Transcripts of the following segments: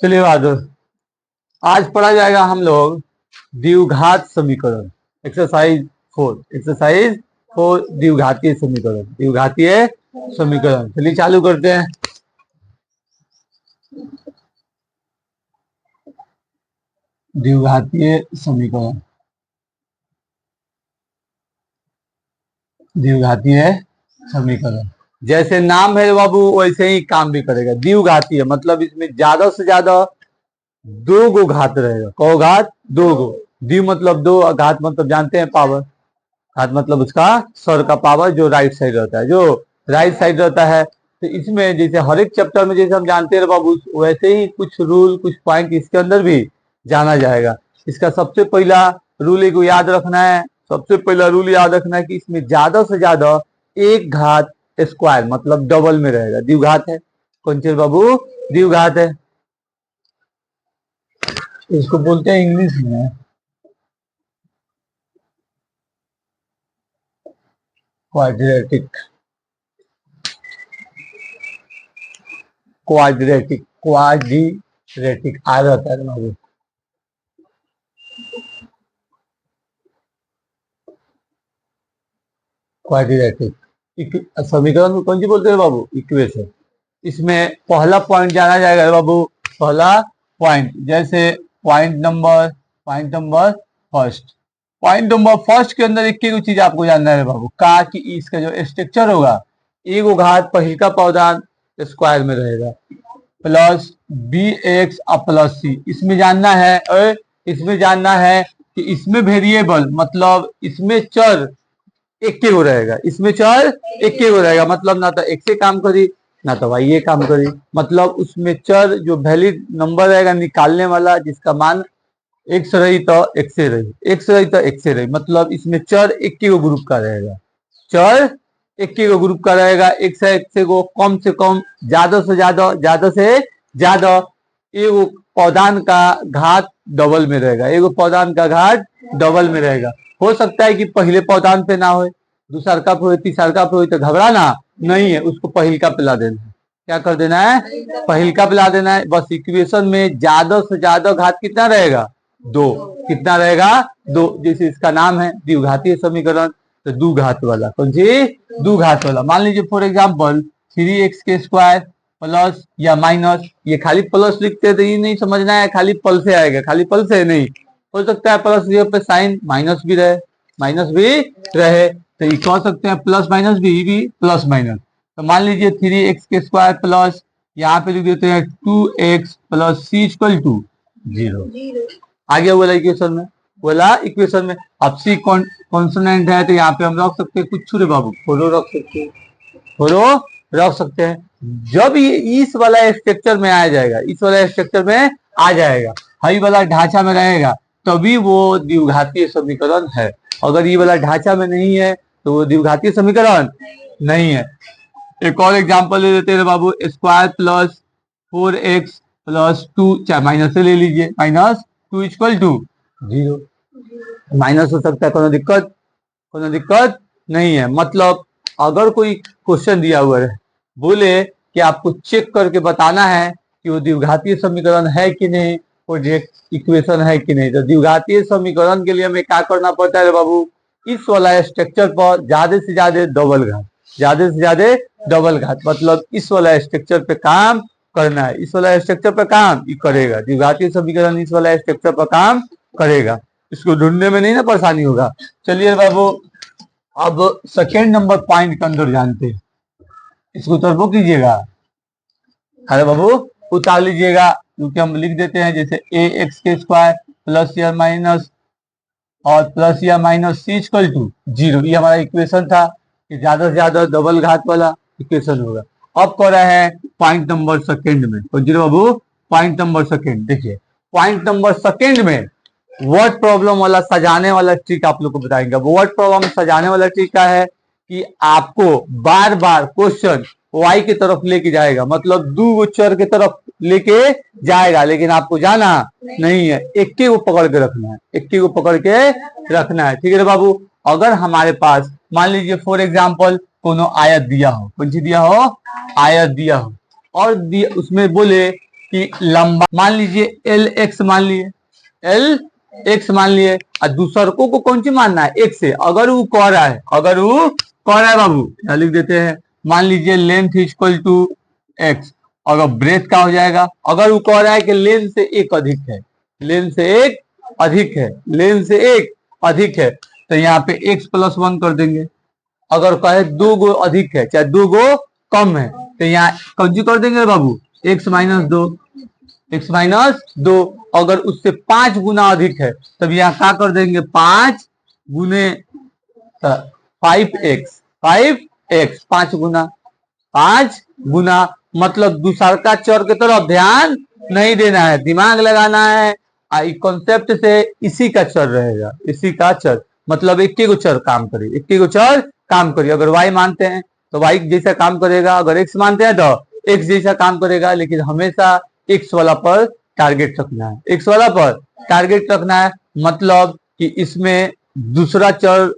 चलिए बहादुर, आज पढ़ा जाएगा हम लोग द्विघात समीकरण। एक्सरसाइज 4 द्विघातीय समीकरण। चलिए चालू करते हैं। द्विघातीय समीकरण, जैसे नाम है बाबू वैसे ही काम भी करेगा। द्विघातीय मतलब इसमें ज्यादा से ज्यादा दो गो घात रहेगा। कौ घात? दो गो। द्वि मतलब दो, घात मतलब जानते हैं पावर। घात मतलब उसका सर का पावर जो राइट साइड रहता है। तो इसमें जैसे हर एक चैप्टर में जैसे हम जानते हैं बाबू, वैसे ही कुछ रूल कुछ पॉइंट इसके अंदर भी जाना जाएगा। इसका सबसे पहला रूल को याद रखना है। कि इसमें ज्यादा से ज्यादा एक घात स्क्वायर मतलब डबल में रहेगा। द्विघात है। कौन सी बाबू? द्विघात है। इसको बोलते हैं इंग्लिश में क्वाड्रेटिक आ जाता है बाबू। क्वाड्रेटिक समीकरण को कौन सी बोलते हैं बाबू? इक्वेशन। इसमें पहला पॉइंट जाना जाएगा बाबू। पहला पॉइंट जैसे पॉइंट नंबर फर्स्ट के अंदर एक चीज आपको जानना है बाबू का कि इसका जो स्ट्रक्चर होगा, एगो घात पहिल का पौधान स्क्वायर में रहेगा प्लस बी एक्स प्लस सी। इसमें जानना है कि इसमें वेरिएबल मतलब इसमें चर एक गो रहेगा। मतलब ना तो एक्स से काम करी ना तो वाई ये काम करी। मतलब उसमें चर जो वैलिड नंबर रहेगा निकालने वाला, जिसका मान एक्स रही तो एक्स रही। मतलब इसमें चर एक गो ग्रुप का रहेगा। एक्स को कम से कम ज्यादा से ज्यादा एगो पौधान का घात डबल में रहेगा। हो सकता है कि पहले पौधान पे ना हो, दूसरा का पे हो, तीसरा का पे हो, तो घबराना नहीं है, उसको पहिल का पिला देना है। क्या कर देना है? पहिल का पिला देना है। बस इक्वेशन में ज्यादा से ज्यादा घात कितना रहेगा? दो। कितना रहेगा? दो। जैसे इसका नाम है द्विघातीय समीकरण, तो दो घात वाला। कौन सी? दो घात वाला। मान लीजिए फॉर एग्जाम्पल 3x के स्क्वायर प्लस या माइनस, ये खाली प्लस लिखते तो ये नहीं समझना है खाली पल से आएगा, खाली पल से नहीं। हो सकता है प्लस जीरो पे साइन माइनस भी रहे तो ये कह सकते हैं प्लस माइनस भी प्लस माइनस। तो मान लीजिए 3x के स्क्वायर प्लस यहाँ पे लिख देते हैं 2x plus C equal to 0। आ गया इक्वेशन में। अब सी कॉन्सोनेंट है तो यहाँ पे हम रख सकते हैं कुछ बाबू, फोरो रख सकते हैं। जब ये इस वाला स्ट्रक्चर में आ जाएगा, हाई वाला ढांचा में रहेगा, तभी वो द्विघातीय समीकरण है। अगर ये वाला ढांचा में नहीं है तो वो द्विघातीय समीकरण नहीं है। एक और एग्जांपल ले लेते हैं बाबू। स्क्वायर प्लस 4x प्लस 2, चाहे माइनस से ले लीजिए, माइनस 2 इक्वल टू 0। माइनस हो सकता है, कोनो दिक्कत नहीं है। मतलब अगर कोई क्वेश्चन दिया हुआ है, बोले कि आपको चेक करके बताना है कि वो द्विघातीय समीकरण है कि नहीं, वो इक्वेशन है कि नहीं, तो द्विघातीय समीकरण के लिए हमें क्या करना पड़ता है बाबू? इस वाला स्ट्रक्चर पर ज्यादा से ज्यादा डबल घात मतलब इस वाला स्ट्रक्चर पे काम करना है। इस वाला स्ट्रक्चर पर काम करेगा द्विघातीय समीकरण, इस वाला स्ट्रक्चर पर काम करेगा। इसको ढूंढने में नहीं ना परेशानी होगा। चलिए बाबू, अब सेकेंड नंबर पॉइंट के अंदर जानते हैं। इसको टर्बो कीजिएगा। अरे बाबू उतार लीजिएगा, क्योंकि हम लिख देते हैं जैसे ए एक्स के स्क्वायर प्लस या माइनस और प्लस या माइनस सी इक्वल टू 0। ये हमारा इक्वेशन था कि ज्यादा से ज्यादा डबल घात वाला इक्वेशन होगा। अब कर रहे हैं पॉइंट नंबर सेकेंड में। बाबू पॉइंट नंबर सेकेंड देखिए। पॉइंट नंबर सेकेंड में वर्ड प्रॉब्लम वाला सजाने वाला ट्रिक आप लोग को बताएंगे। वर्ड प्रॉब्लम सजाने वाला ट्रिक क्या है कि आपको बार बार क्वेश्चन वाई की तरफ लेके जाएगा, मतलब दो चर की तरफ लेके जाएगा, लेकिन आपको जाना नहीं है, एक को पकड़ के रखना है। ठीक है बाबू। अगर हमारे पास मान लीजिए फॉर एग्जाम्पल कोनो आयत दिया हो, आयत दिया हो और उसमें बोले कि लंबा मान लीजिए एल एक्स मान लिए, एल एक्स मान लिए, और दूसरकों को कौन सी मानना है, एक से। अगर वो कह रहा है, अगर वो कह रहा है बाबू, यहाँ लिख देते हैं, मान लीजिए लेंथ इक्वल टू एक्स, अगर ब्रेथ का हो जाएगा, अगर वो कह रहा है कि लेंथ से एक अधिक है, लेंथ से एक अधिक है, लेंथ से एक अधिक है, तो यहाँ पे एक्स प्लस वन कर देंगे। अगर कहे दो गो अधिक है, चाहे दो गो कम है, तो यहाँ कौन सी कर देंगे बाबू, एक्स माइनस दो, एक्स माइनस दो। अगर उससे 5 गुना अधिक है, तब यहाँ क्या कर देंगे, 5 गुने 5x, 5x 5 गुना, 5 गुना, मतलब दूसरा चर की तरफ ध्यान नहीं देना है, दिमाग लगाना है। कॉन्सेप्ट से इसी का चर रहेगा, इसी का चर, मतलब एक को चर काम करे, एक को चर काम करे। अगर y मानते हैं तो y जैसा काम करेगा, अगर x मानते हैं तो x जैसा काम करेगा, लेकिन हमेशा x वाला पर टारगेट रखना है, x वाला पर टारगेट रखना है। मतलब कि इसमें दूसरा चर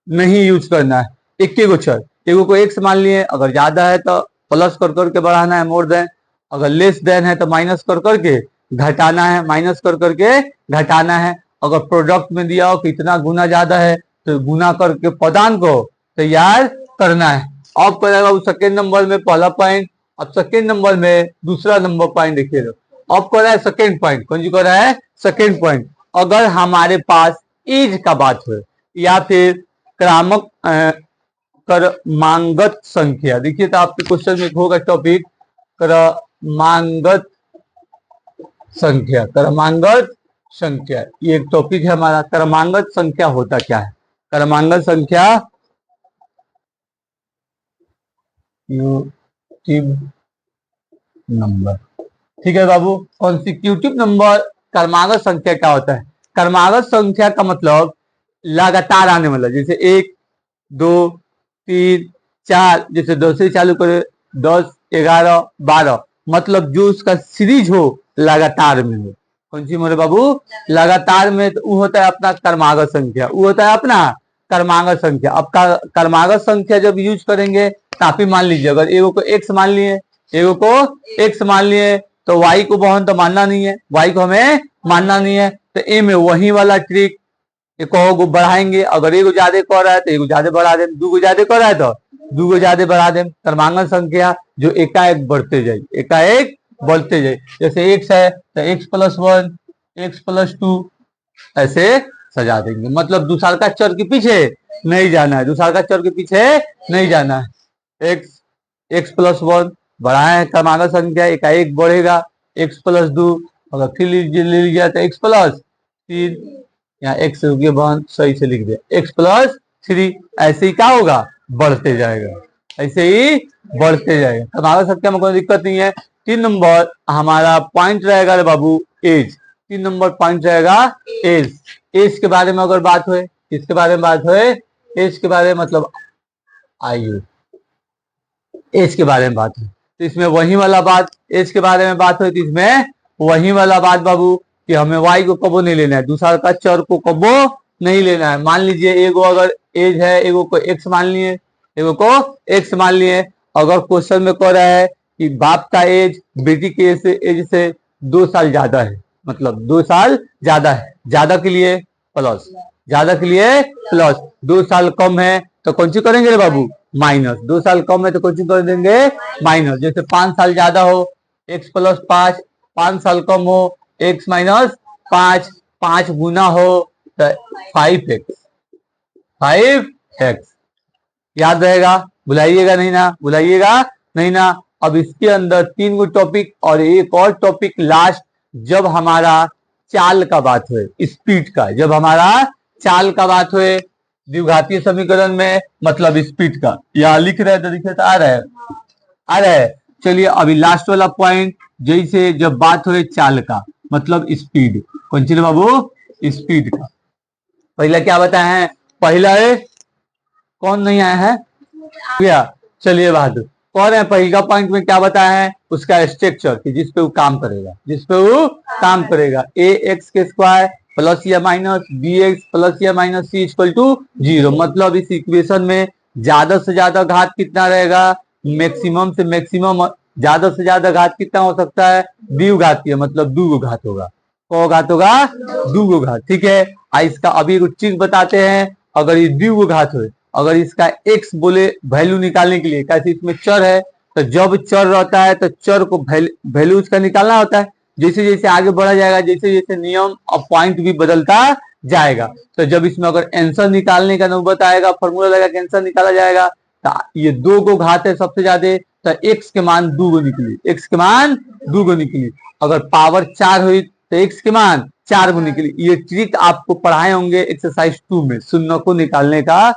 नहीं यूज करना है, एक को चर, एक को x मान लिए, अगर ज्यादा है तो प्लस कर करके बढ़ाना है, मोर देन, अगर लेस देन है तो माइनस कर करके घटाना है, माइनस कर करके घटाना है। अगर प्रोडक्ट में दिया हो कितना गुना ज्यादा है तो गुना करके पदान को तैयार करना है। अब करेगा सेकेंड नंबर में पहला पॉइंट, अब सेकेंड नंबर में दूसरा नंबर पॉइंट देखिए। अब कर रहा है सेकेंड पॉइंट, कौन सी कर रहा है, सेकेंड पॉइंट। अगर हमारे पास एज का बात हो या फिर क्रामक क्रमांगत संख्या, देखिए तो आपके क्वेश्चन में होगा टॉपिक क्रमांगत संख्या, क्रमांगत संख्या, ये एक टॉपिक है हमारा। क्रमांगत संख्या होता क्या है, क्रमांगत संख्या नंबर, ठीक है बाबू। कॉन्सिक्यूटिव नंबर क्रमागत संख्या क्या होता है, क्रमागत संख्या का मतलब लगातार आने वाला, जैसे 1 2 3 4, जैसे 10 से चालू करे 10 11 12, मतलब जो उसका सीरीज हो लगातार में हो। कौन सी मोरे बाबू, लगातार में, तो वो होता है अपना क्रमागत संख्या, वो होता है अपना क्रमागत संख्या। अब क्रमागत संख्या जब यूज करेंगे तो आप ही मान लीजिए, अगर एगो को एक्स मान लिए, एगो को एक्स मान लिए, तो वाई को बहन तो मानना नहीं है, वाई को हमें मानना नहीं है। तो ए में वही वाला ट्रिक, एक को बढ़ाएंगे, अगर एगो ज्यादा कह रहा है तो एगो ज्यादा बढ़ा दे, दू ज्यादा कह रहा है तो दू ज्यादा बढ़ा दे। क्रमांगत संख्या जो एकाएक बढ़ते जाए, एकाएक बढ़ते जाए, जैसे एक्स है तो x plus one, x plus two, ऐसे सजा देंगे। मतलब दूसरा का चर के पीछे नहीं जाना है, दूसरा का चर के पीछे नहीं जाना है। एक्स, एक्स प्लस वन बढ़ाए क्रमागत संख्या, एकाएक बढ़ेगा, एक्स प्लस दो, अगर फिर ले लिया तो एक्स प्लस तीन, यहाँ एक्स बहन सही से लिख दिया, एक्स प्लस थ्री, ऐसे ही क्या होगा, बढ़ते जाएगा, ऐसे ही बढ़ते जाएगा। क्रमागत संख्या में कोई दिक्कत नहीं है। 3 नंबर हमारा पॉइंट रहेगा रे बाबू एज, 3 नंबर पॉइंट रहेगा एज। एज के बारे में अगर बात हो, किसके बारे में बात हो, एज के बारे में, मतलब आयु, एज के बारे में बात हो, तो इसमें वही वाला बात, एज के बारे में बात हो तो इसमें वही वाला बात बाबू कि हमें वाई को कबो नहीं लेना है, दूसरा का चर को कबो नहीं लेना है। मान लीजिए एगो अगर एज है, एगो को एक्स मान लिए, एगो को एक्स मान लिए, अगर क्वेश्चन में कह रहा है कि बाप का एज बेटी के एज से 2 साल ज्यादा है, मतलब 2 साल ज्यादा है, ज्यादा के लिए प्लस, ज्यादा के लिए प्लस, 2 साल कम है तो कौन सी करेंगे रे बाबू, माइनस, 2 साल कम है तो कौन सी कर देंगे, माइनस। जैसे 5 साल ज्यादा हो एक्स प्लस 5, 5 साल कम हो एक्स माइनस 5, 5 गुना हो तो 5x, 5x याद रहेगा, बुलाइएगा नहीं ना, बुलाइएगा नहीं ना। अब इसके अंदर 3 गो टॉपिक और एक और टॉपिक लास्ट, जब हमारा चाल का बात हुए, स्पीड का, जब हमारा चाल का बात हुए द्विघातीय समीकरण में, मतलब स्पीड का, या लिख रहे तो दिखे तो आ रहा है, आ रहा है। चलिए अभी लास्ट वाला पॉइंट, जैसे जब बात हुए चाल का, मतलब स्पीड, कौन सी बाबू, स्पीड का। पहला क्या बताया है, पहला है कौन नहीं आया है भैया, चलिए बात कौन है, पहला पॉइंट में क्या बताया है, उसका स्ट्रक्चर कि जिसपे वो काम करेगा, जिसपे वो काम करेगा, ए एक्स के स्क्वायर प्लस या माइनस बी एक्स प्लस या माइनस सी इक्वल टू 0। मतलब इस इक्वेशन में ज्यादा से ज्यादा घात कितना रहेगा, मैक्सिमम से मैक्सिमम ज्यादा से ज्यादा घात कितना हो सकता है, द्विघातीय, मतलब दो घात होगा। कौ घात होगा, दो घात, ठीक है। इसका अभी एक चीज बताते हैं, अगर ये द्विघात हो, अगर इसका एक्स बोले वैल्यू निकालने के लिए, कैसे इसमें चर है, तो जब चर रहता है तो चर को वैल्यू उसका निकालना होता है। जैसे जैसे आगे बढ़ा जाएगा, जैसे जैसे नियम और पॉइंट भी बदलता जाएगा, तो जब इसमें अगर आंसर निकालने का नौबत आएगा, फॉर्मूला लगा के आंसर निकाला जाएगा, तो ये दो को घात है सबसे ज्यादा, तो एक्स के मान दो गो निकली, एक्स के मान दो गो निकली। अगर पावर 4 हुई तो एक्स के मान 4 गो निकली। ये ट्रिक आपको पढ़ाए होंगे एक्सरसाइज 2 में, शून्य को निकालने का।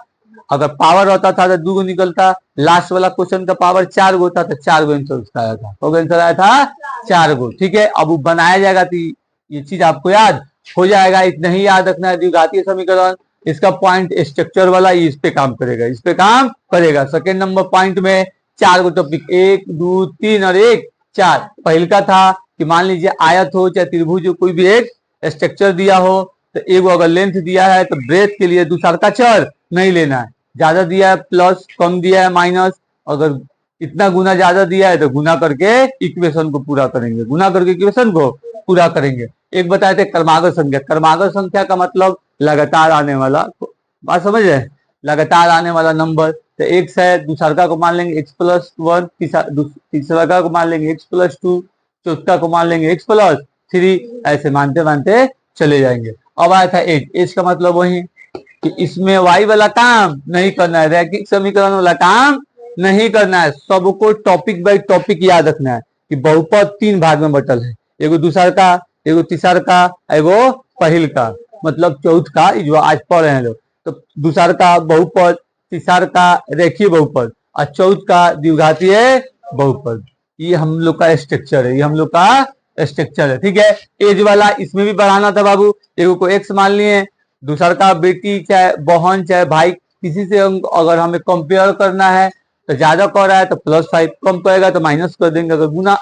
अगर पावर होता था तो दो गो निकलता, लास्ट वाला क्वेश्चन का पावर 4 गो था तो 4 गो आंसर उसका आया था। तो आंसर आया था 4 गो, ठीक है। अब वो बनाया जाएगा तो ये चीज आपको याद हो जाएगा। इतना ही याद रखना है, द्विघातीय समीकरण, इसका पॉइंट स्ट्रक्चर वाला इस पे काम करेगा, इस पे काम करेगा। सेकेंड नंबर पॉइंट में 4 गो टॉपिक, 1 2 3 और 1 4। पहल का था कि मान लीजिए आयत हो चाहे त्रिभुज हो, कोई भी एक स्ट्रक्चर दिया हो, तो एगो अगर लेंथ दिया है तो ब्रेथ के लिए दूसरा का चर नहीं लेना है, ज्यादा दिया है प्लस, कम दिया है माइनस, अगर इतना गुना ज्यादा दिया है तो गुना करके इक्वेशन को पूरा करेंगे, गुना करके इक्वेशन को पूरा करेंगे। एक बताए थे क्रमागत संख्या, क्रमागत संख्या का मतलब लगातार आने वाला, बात समझ रहे, लगातार आने वाला नंबर। तो एक्स है, दूसरा को मान लेंगे एक्स प्लस 1, तीसरा को मान लेंगे एक्स प्लस 2, चौथा को मान लेंगे एक्स प्लस 3, ऐसे मानते मानते चले जाएंगे। अब आया था एज, एज का मतलब वही कि इसमें वाई वाला काम नहीं करना है, रैखिक समीकरण वाला काम नहीं करना है, सबको टॉपिक बाय टॉपिक याद रखना है कि बहुपद 3 भाग में बटल है, एगो दूसरा का, एगो तीसरा का, एगो पहिल का, मतलब चौथ का जो आज पढ़ रहे हैं लोग। तो दूसरा का बहुपद, तीसरा का रेखीय बहुपद और चौथ का द्विघातीय बहुपद, ये हम लोग का स्ट्रक्चर है, ये हम लोग का स्ट्रक्चर है, ठीक है। एज वाला इसमें भी बढ़ाना था बाबू, एगो को एक्स मान लिए, दूसरा का बेटी चाहे बहन चाहे भाई, किसी से अगर हमें कंपेयर करना है तो ज्यादा कर रहा है तो +5, कम करेगा तो माइनस कर देंगे, अगर गुना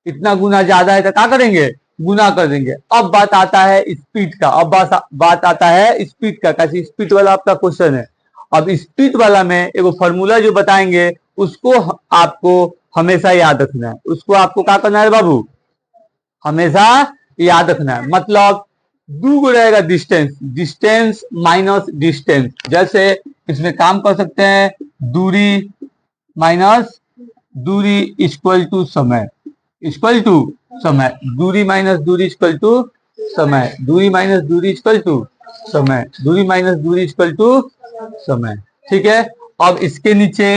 इतना गुना ज्यादा है तो क्या करेंगे, गुना कर देंगे। अब बात आता है स्पीड का, अब बात आता है स्पीड का, कैसे स्पीड वाला आपका क्वेश्चन है। अब स्पीड वाला में एगो फॉर्मूला जो बताएंगे उसको आपको हमेशा याद रखना है, उसको आपको क्या करना है बाबू, हमेशा याद रखना है। मतलब दो को रहेगा डिस्टेंस, डिस्टेंस माइनस डिस्टेंस, जैसे इसमें काम कर सकते हैं दूरी माइनस दूरी इक्वल टू समय, इक्वल टू समय, दूरी माइनस दूरी इक्वल टू समय, दूरी माइनस दूरी इक्वल टू समय, दूरी माइनस दूरी इक्वल टू समय, ठीक है। अब इसके नीचे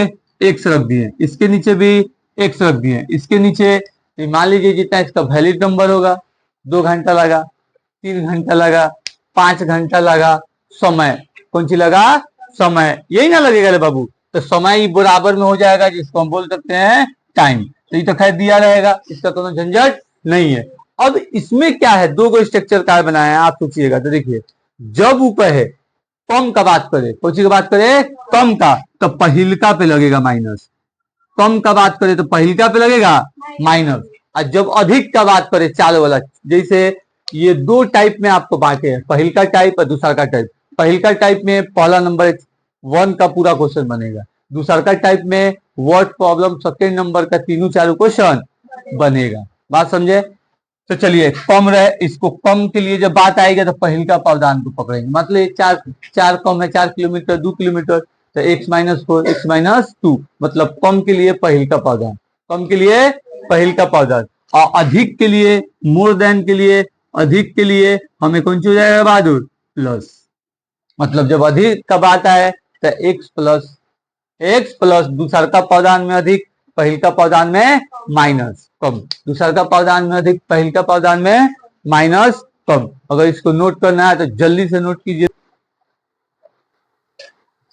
एक्स रख दिए, इसके नीचे भी एक्स रख दिए, इसके नीचे मान लीजिए जितना इसका वैलिड नंबर होगा, 2 घंटा लगा, 3 घंटा लगा, 5 घंटा लगा, समय कौन सी लगा, समय, यही ना लगेगा रे बाबू, तो समय बराबर में हो जाएगा जिसको हम बोल सकते हैं टाइम। तो ये तो खैर दिया रहेगा, इसका कोई झंझट नहीं है। अब इसमें क्या है, दो गो स्ट्रक्चर काय बनाया है, आप सोचिएगा तो देखिए, जब ऊपर है कम का बात करे, कौन सी का बात करे, कम का, तो पहिलका पे लगेगा माइनस, कम का बात करे तो पहिलका पे लगेगा माइनस, और जब अधिक का बात करे चाल वाला, जैसे ये दो टाइप में आपको बांटे हैं, पहिलका टाइप और दूसरा का टाइप। पहिलका टाइप में पहला नंबर 1 का पूरा क्वेश्चन बनेगा, दूसरा का टाइप में वर्ड प्रॉब्लम सेकेंड नंबर का तीनों चारों क्वेश्चन बनेगा, बात समझे। तो चलिए कम रहे, इसको कम के लिए जब बात आएगी तो पहिलका पावदान को पकड़ेंगे, मतलब चार कम है 4 किलोमीटर 2 किलोमीटर, तो x-4 x-2, मतलब कम के लिए पहिलका पावदान, कम के लिए पहिलका पावदान, और अधिक के लिए मोर देन के लिए, अधिक के लिए हमें कौन सी हो जाएगा बहादुर, प्लस, मतलब जब अधिक का बात आए तो x प्लस दूसरा का पावदान में अधिक, पहिल का पावदान में माइनस, कम, दूसरा का पावदान में अधिक, पहिल का पावदान में माइनस, कम। अगर इसको नोट करना है तो जल्दी से नोट कीजिए।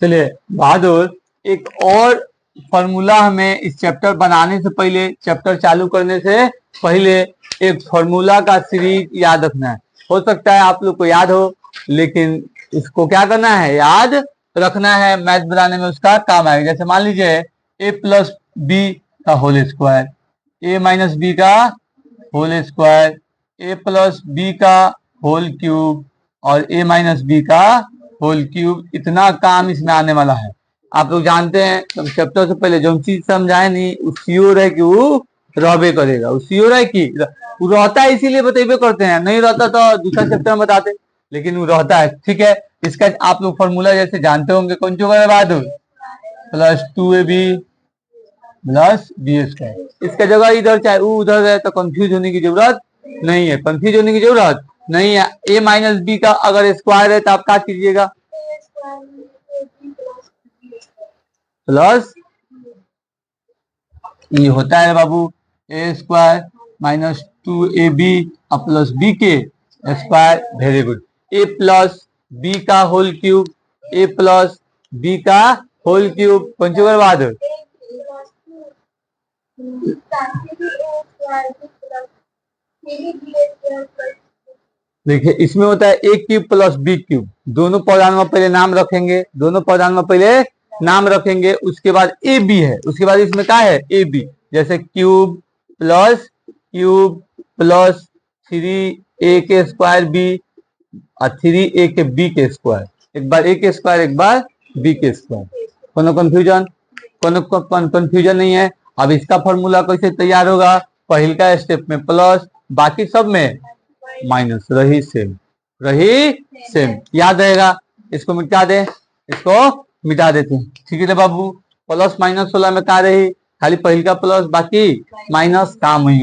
चलिए बहादुर, एक और फॉर्मूला हमें इस चैप्टर बनाने से पहले, चैप्टर चालू करने से पहले एक फॉर्मूला का सीरीज याद रखना है। हो सकता है आप लोग को याद हो, लेकिन इसको क्या करना है, याद रखना है, मैथ बनाने में उसका काम आएगा। जैसे मान लीजिए a प्लस बी का whole square, a minus B का whole square, a plus B का होल क्यूब और a माइनस बी का होल क्यूब, इतना काम इसमें आने वाला है। आप लोग जानते हैं चैप्टर से पहले जो चीज समझाए नहीं, श्योर है कि वो रहबे करेगा। उसी हो रहा है कि वो रहता है, इसीलिए बतेबे करते हैं, नहीं रहता तो दूसरा चैप्टर में बताते, लेकिन वो रहता है। ठीक है, इसका आप लोग फॉर्मूला जैसे जानते होंगे, कौन सी बाद plus 2ab plus B square. इसका जगह इधर चाहे उधर है तो कंफ्यूज होने की जरूरत नहीं है, कंफ्यूज होने की जरूरत नहीं है। ए माइनस बी का अगर स्क्वायर है तो आप क्या कीजिएगा, प्लस ये होता है बाबू A square minus 2ab plus B के स्क्वायर। Very good. A plus B का whole cube, A plus B का होल क्यूब कौन सी बर्बाद है, देखिए इसमें होता है A cube plus B cube. दोनों पौधान में पहले नाम रखेंगे, दोनों पौधान में पहले नाम रखेंगे, उसके बाद ए बी है, उसके बाद इसमें क्या है ए बी, जैसे क्यूब प्लस 3a के स्क्वायर बी और 3a के बी के स्क्वायर, एक बार ए के स्क्वायर एक बार बी के स्क्वायर। कोनो कंफ्यूजन नहीं है। अब इसका फॉर्मूला कैसे तैयार होगा, पहल का स्टेप में प्लस, बाकी सब में माइनस, रही सेम याद रहेगा। इसको मिटा दे, इसको मिटा देते हैं। ठीक है बाबू, प्लस माइनस 16 में क्या रही, खाली पहल का प्लस बाकी माइनस, काम वही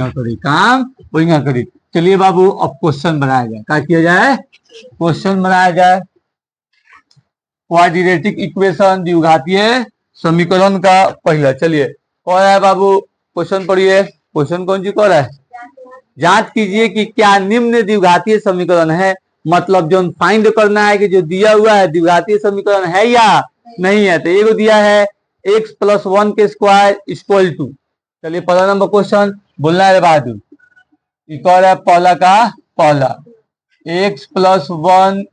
करी। चलिए बाबू अब क्वेश्चन बनाया जाए, क्या किया जाए, क्वेश्चन बनाया जाए। क्वाड्रेटिक इक्वेशन द्विघातीय समीकरण का पहला। चलिए कौन है बाबू, क्वेश्चन पढ़िए। क्वेश्चन कौन सी कौन है, जांच कीजिए कि क्या निम्न द्विघातीय समीकरण है, मतलब जो फाइंड करना है कि जो दिया हुआ है द्विघातीय समीकरण है या नहीं है। तो एगो दिया है x प्लस 1 के स्क्वायर इक्वल टू, चलिए पहला नंबर क्वेश्चन बोलना है बहादुर, इक्वल है पहला का पहला, x plus 1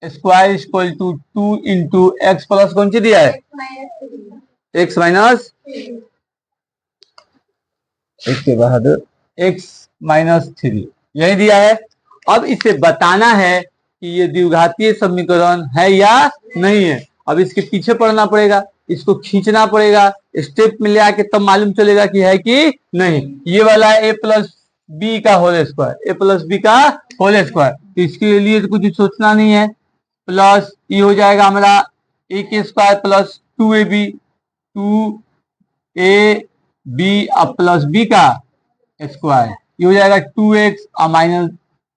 square equal to 2 into x plus कौन सी दिया है, x माइनस, इसके बाद x माइनस 3 यही दिया है। अब इसे बताना है कि ये द्विघातीय समीकरण है या नहीं है। अब इसके पीछे पढ़ना पड़ेगा, इसको खींचना पड़ेगा, स्टेप में ले आके तब मालूम चलेगा कि है कि नहीं। ये वाला है ए प्लस बी का होल स्क्वायर, ए प्लस बी का होल स्क्वायर, तो इसके लिए तो कुछ सोचना नहीं है। प्लस ये हो जाएगा हमारा ए के square plus 2ab 2ab plus B का स्क्वायर, ये हो जाएगा 2x और माइनस,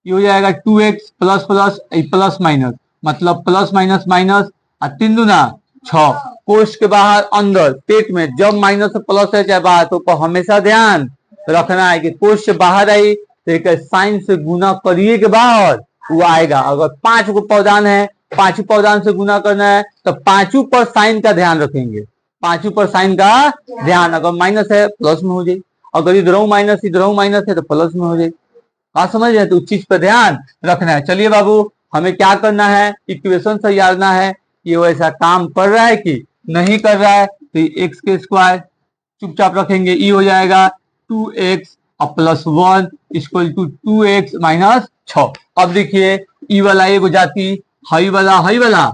ये हो जाएगा 2x plus plus plus minus, मतलब प्लस माइनस माइनस और 3 दूना 6, कोष्ठ के बाहर अंदर पेट में जब माइनस प्लस है चाहे बाहर, तो हमेशा ध्यान रखना है कि कोष्ठ से बाहर आई तो एक साइन से गुना करिए के बाहर वो आएगा। अगर 5 को पौधान है, 5 पौधान से गुना करना है तो 5 पर साइन का ध्यान रखेंगे, 5 पर साइन का ध्यान, अगर माइनस है प्लस में हो जाए, अगर इधर माइनस है तो प्लस में हो जाए। आप समझ रहे, तो उस चीज पर ध्यान रखना है। चलिए बाबू हमें क्या करना है, इक्वेशन तैयारना है, ये वैसा काम कर रहा है कि नहीं कर रहा है। तो एक्स के स्क्वायर चुपचाप रखेंगे, ई हो जाएगा 2x plus 1 equal to 2x minus 6। अब देखिए ई वाला एगो जाति, हई वाला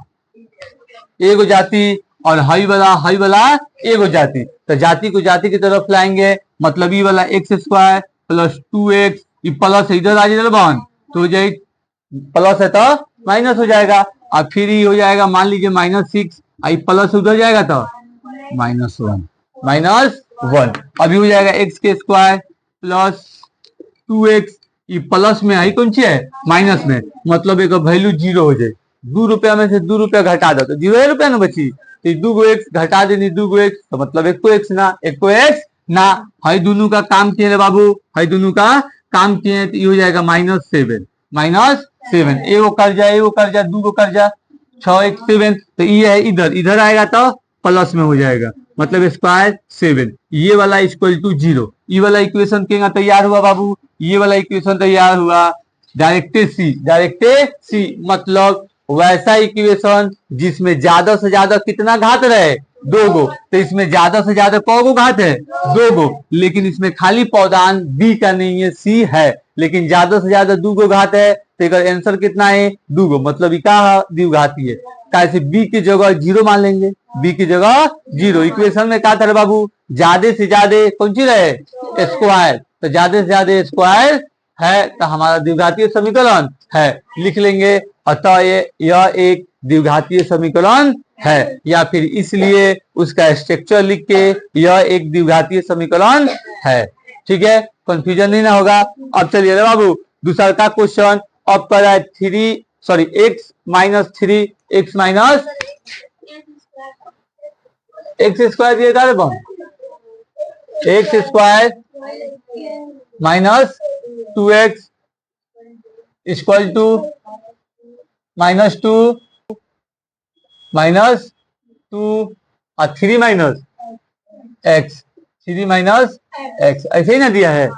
एगो जाति और हई वाला एगो जाति, तो जाति को जाति की तरफ लाएंगे, मतलब ई वाला एक्स स्क्वायर प्लस 2x, ये प्लस इधर आ जाए बहन तो जाए, प्लस है तो माइनस हो जाएगा, और फिर ये हो जाएगा मान लीजिए -6, आई प्लस उधर जाएगा तो -1 अभी हो जाएगा x के स्क्वायर प्लस 2x, ये प्लस में आई कौन सी है माइनस में, मतलब एक वैल्यू 0 हो जाए, 2 रुपया में से 2 रुपया घटा दो तो 0 रुपया ना बची, तो 2 को x घटा देनी, 2 को x तो मतलब 1 को x ना, हई दोनों का काम किए बाबू, हई दोनों का काम किए, तो ये हो जाएगा -7 एगो कर्जा 2 को कर्जा 6 1 7, तो ये है इधर आएगा तो प्लस में हो जाएगा, मतलब स्क्वायर 7, ये वाला इक्वल टू 0। ये वाला इक्वेशन क्या तैयार हुआ बाबू, ये वाला इक्वेशन तैयार हुआ डायरेक्ट सी, मतलब वैसा इक्वेशन जिसमें ज्यादा से ज्यादा कितना घात रहे 2 गो, तो इसमें ज्यादा से ज्यादा कौ गो घात है 2 गो, लेकिन इसमें खाली पौधान बी का नहीं है सी है, लेकिन ज्यादा से ज्यादा 2 गो घात है, तो इसका आंसर कितना है 2 गो, मतलब क्या द्विघाती है। कैसे बी की जगह 0 मान लेंगे, बी की जगह 0। इक्वेशन में क्या था बाबू, ज्यादा से ज्यादा कौन सी रहे, स्क्वायर, तो ज्यादा से ज्यादा स्क्वायर है तो हमारा द्विघातीय समीकरण है, लिख लेंगे। अतः यह एक द्विघातीय समीकरण है, या फिर इसलिए उसका स्ट्रक्चर लिख के यह एक द्विघातीय समीकरण है। ठीक है, कंफ्यूजन नहीं ना होगा। अब चलिए बाबू दूसरा का क्वेश्चन अब कर रहा है x minus three x minus x square दिए था बन, x square minus 2x equal to -2 minus 2 और 3 माइनस एक्स, 3 माइनस एक्स, ऐसे ही ना दिया है,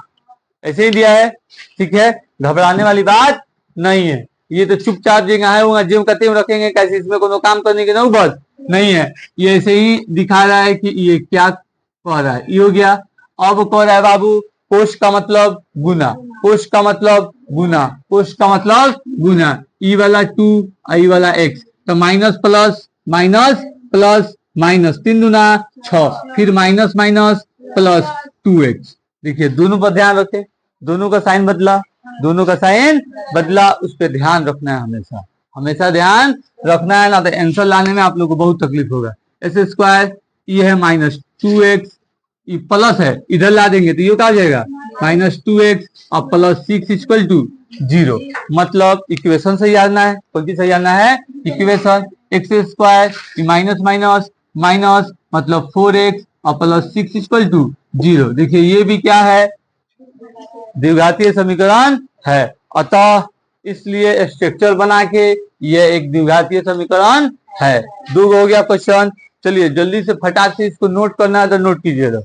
ऐसे ही दिया है। ठीक है, घबराने वाली बात नहीं है, ये तो चुपचाप जगह है जिम करते हुए रखेंगे, कैसे इसमें कोनो काम करने की नौबत नहीं है। ये ऐसे ही दिखा रहा है कि ये क्या कह रहा है, ये हो गया। अब कह रहा है बाबू कोश का मतलब गुना, कोश का मतलब गुना, कोश का मतलब गुना, ई वाला 2 ई वाला x, तो minus plus minus plus minus 3 दूना 6, फिर माइनस माइनस प्लस 2x। देखिए दोनों पर ध्यान रखें, दोनों का साइन बदला, दोनों का साइन बदला, उस पर ध्यान रखना है, हमेशा हमेशा ध्यान रखना है, ना तो आंसर लाने में आप लोग को बहुत तकलीफ होगा। एक्स स्क्वायर ये है -2x, ये प्लस है, इधर ला देंगे तो ये क्या आ जाएगा -2x और प्लस 6 इक्वल टू 0। मतलब इक्वेशन सही आना है, कौन सी सही आना है, equation. X square minus minus minus मतलब 4x और प्लस 6 इक्वल टू 0। देखिए ये भी क्या है, द्विघातीय समीकरण है, अतः इसलिए स्ट्रक्चर बना के यह एक द्विघातीय समीकरण है। दो हो गया क्वेश्चन। चलिए जल्दी से फटाक से इसको नोट करना है तो नोट कीजिएगा।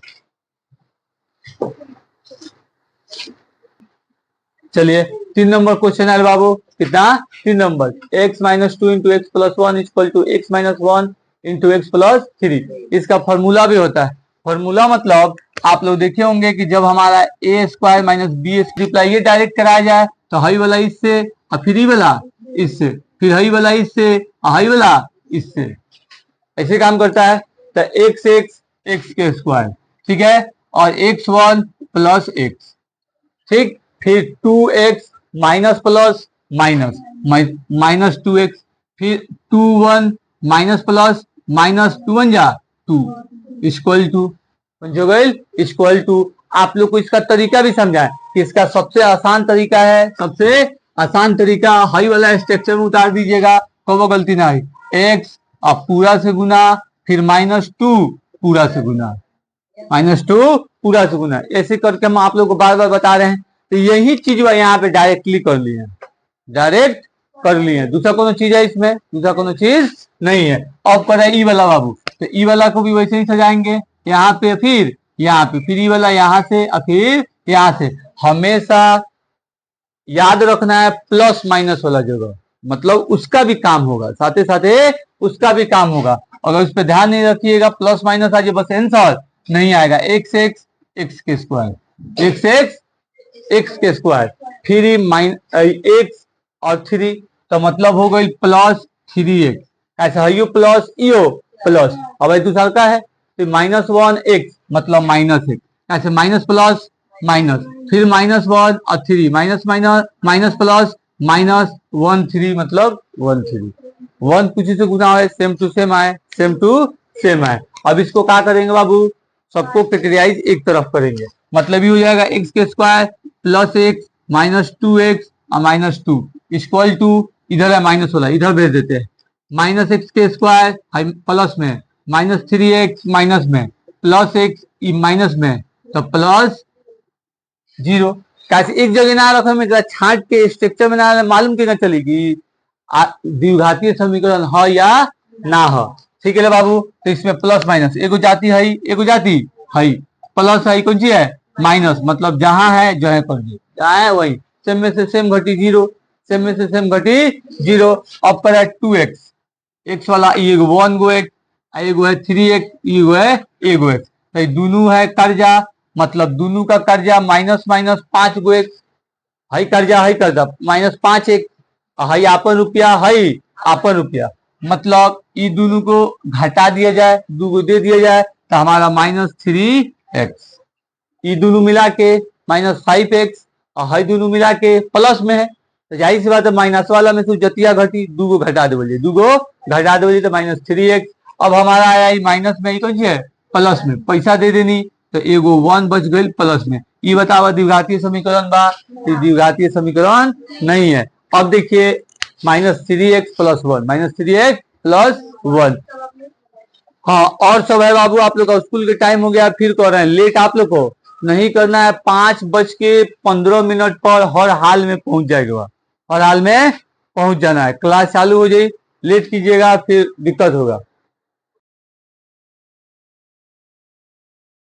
चलिए 3 नंबर क्वेश्चन है बाबू, कितना 3 number, x minus 2 into x plus 1 equal to x minus 1 into x plus 3। इसका फॉर्मूला भी होता है। फॉर्मूला मतलब आप लोग देखे होंगे कि जब हमारा ए स्क्वायर माइनस बी स्क्वायर ये डायरेक्ट कराया जाए तो हाई वाला इससे और फिर ई वाला इससे, फिर हाई वाला इससे और हाई वाला इससे, ऐसे काम करता है। तो एक्स एक्स एक्स के स्क्वायर, ठीक है, और x1 प्लस एक्स, ठीक, फिर 2x minus plus minus minus 2x, फिर 2 1 माइनस प्लस माइनस 2 1 जा 2 इक्वल टू इक्वल टू। आप लोग को इसका तरीका भी समझाए कि इसका सबसे आसान तरीका है, सबसे आसान तरीका हाई वाला स्ट्रक्चर में उतार दीजिएगा, कब गलती ना आई, एक्स अब पूरा से गुना, फिर -2 पूरा से गुना, -2 पूरा से गुना, ऐसे करके हम आप लोग को बार बार बता रहे हैं। तो यही चीज यहाँ पे डायरेक्टली कर लिए हैं, डायरेक्ट कर लिए, दूसरा कोनो चीज है इसमें, दूसरा कोनो चीज नहीं है। अब कर ई वाला बाबू, तो ई वाला को भी वैसे ही सजाएंगे, यहाँ पे फिर यहाँ पे, फिर ई वाला यहाँ से और फिर यहाँ से। हमेशा याद रखना है प्लस माइनस वाला जगह, मतलब उसका भी काम होगा, साथे साथे उसका भी काम होगा। अगर उस पर ध्यान नहीं रखिएगा प्लस माइनस आ जाए बस आंसर नहीं आएगा। एक्स एक्स एक्स के स्क्वायर, एक्स एक्स एक्स के स्क्वायर, फिर एक्स और 3, तो मतलब हो गई प्लस 3x, ऐसा है यू प्लस ईओ प्लस। अब दूसरा का है तो -1 x मतलब -x, ऐसे माइनस प्लस माइनस, फिर -1 और 3 माइनस माइनस माइनस प्लस -1 3 मतलब 1 3, 1 कुछ से गुना है, सेम टू सेम आए, सेम टू सेम आए। अब इसको क्या करेंगे बाबू, सबको फैक्टराइज एक तरफ करेंगे, मतलब ये हो जाएगा एक्स के square plus x minus 2x और -2 इक्वल टू, इधर है माइनस वाला इधर भेज देते हैं, -x के स्क्वायर प्लस में -3x माइनस में प्लस x माइनस में, तो प्लस 0। कैसे एक जगह ना रखो में छाट के स्ट्रक्चर में ना मालूम कि ना चलेगी द्विघातीय समीकरण है या ना हो। ठीक है बाबू, तो इसमें प्लस माइनस एगो जाती है, एगो जाती है, प्लस है कौन सी है माइनस, मतलब जहां है जो है कर दी, जहां है वही, सेम में से सेम घटी 0, सेम में से सेम घटी 0। अब पर है 2x, एक्स वाला एगो 1 गो एक्स, एगो है 3x, एगो है एगो एक्स, तो दोनों है कर्जा, मतलब दोनों का कर्जा माइनस माइनस 5 गो एक्स, हाई कर्जा हाई कर्जा -5 एक्स, हाई आपन रुपया हाई आपन रुपया, मतलब ये दोनों को घटा दिया जाए, दो को दे दिया जाए तो हमारा -3x, ये दोनों मिला के -5x और हई दोनों मिला के प्लस में है, तो जाहिर सी बात है माइनस वाला में से जतिया घटी, दू को घटा दे बोलिए, दू को घटा दे बोलिए तो -3x। अब हमारा आया माइनस में, कौन है प्लस में, पैसा दे देनी तो एगो 1 बच गई प्लस में। ये बतावा द्विघातीय समीकरण बा, द्विघातीय समीकरण नहीं है। अब देखिए -3x + 1, -3x + 1। हाँ और सब है बाबू, आप लोग का स्कूल के टाइम हो गया, फिर कह रहे हैं लेट आप लोग को नहीं करना है, 5:15 पर हर हाल में पहुंच जाएगा, हर हाल में पहुंच जाना है। क्लास चालू हो जाए, लेट कीजिएगा फिर दिक्कत होगा।